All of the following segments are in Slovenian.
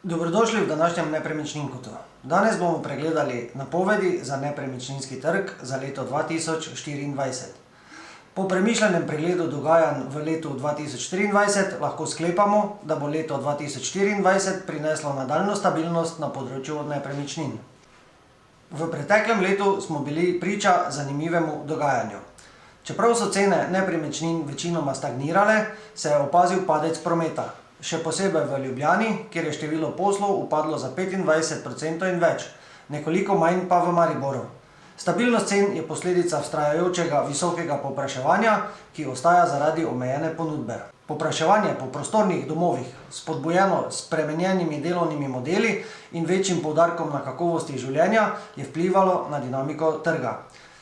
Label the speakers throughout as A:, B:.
A: Dobrodošli v današnjem Nepremičninkotu. Danes bomo pregledali napovedi za nepremičninski trg za leto 2024. Po premišljenem pregledu dogajanj v letu 2023 lahko sklepamo, da bo leto 2024 prineslo nadaljnjo stabilnost na področju nepremičnin. V preteklem letu smo bili priča zanimivemu dogajanju. Čeprav so cene nepremičnin večinoma stagnirale, se je opazil padec prometa. Še posebej v Ljubljani, kjer je število poslov upadlo za 25% in več, nekoliko manj pa v Mariboru. Stabilnost cen je posledica vztrajajočega visokega povpraševanja, ki ostaja zaradi omejene ponudbe. Povpraševanje po prostornih domovih, spodbujeno s spremenjenimi delovnimi modeli in večjim poudarkom na kakovosti življenja, je vplivalo na dinamiko trga.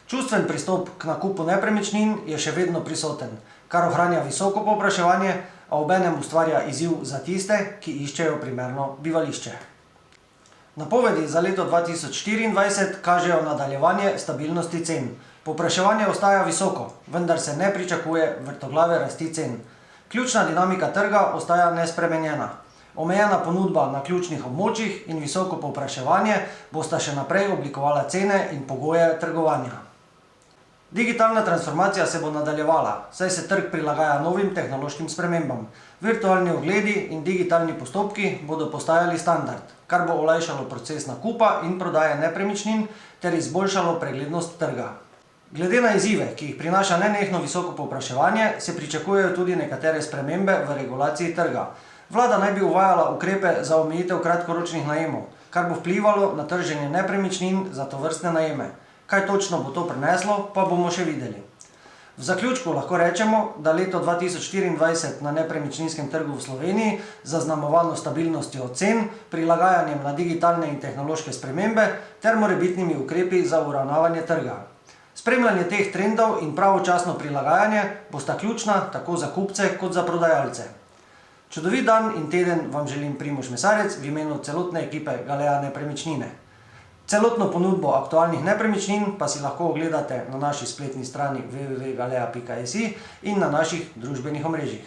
A: Čustven pristop k nakupu nepremičnin je še vedno prisoten, kar ohranja visoko povpraševanje, a obenem ustvarja izziv za tiste, ki iščejo primerno bivališče. Napovedi za leto 2024 kažejo nadaljevanje stabilnosti cen. Povpraševanje ostaja visoko, vendar se ne pričakuje vrtoglave rasti cen. Ključna dinamika trga ostaja nespremenjena. Omejena ponudba na ključnih območjih in visoko povpraševanje bosta še naprej oblikovala cene in pogoje trgovanja. Digitalna transformacija se bo nadaljevala, saj se trg prilagaja novim tehnološkim spremembam. Virtualni ogledi in digitalni postopki bodo postajali standard, kar bo olajšalo proces nakupa in prodaje nepremičnin ter izboljšalo preglednost trga. Glede na izzive, ki jih prinaša nenehno visoko povpraševanje, se pričakujejo tudi nekatere spremembe v regulaciji trga. Vlada naj bi uvajala ukrepe za omejitev kratkoročnih najemov, kar bo vplivalo na trženje nepremičnin za tovrstne najeme. Kaj točno bo to prineslo, pa bomo še videli. V zaključku lahko rečemo, da leto 2024 na nepremičninskem trgu v Sloveniji, zaznamovano stabilnostjo cen, prilagajanjem na digitalne in tehnološke spremembe ter morebitnimi ukrepi za uravnavanje trga. Spremljanje teh trendov in pravočasno prilagajanje bosta ključna tako za kupce kot za prodajalce. Čudovit dan in teden vam želim Primož Mesarec v imenu celotne ekipe Galea Nepremičnine. Celotno ponudbo aktualnih nepremičnin pa si lahko ogledate na naši spletni strani www.galea.si in na naših družbenih omrežjih.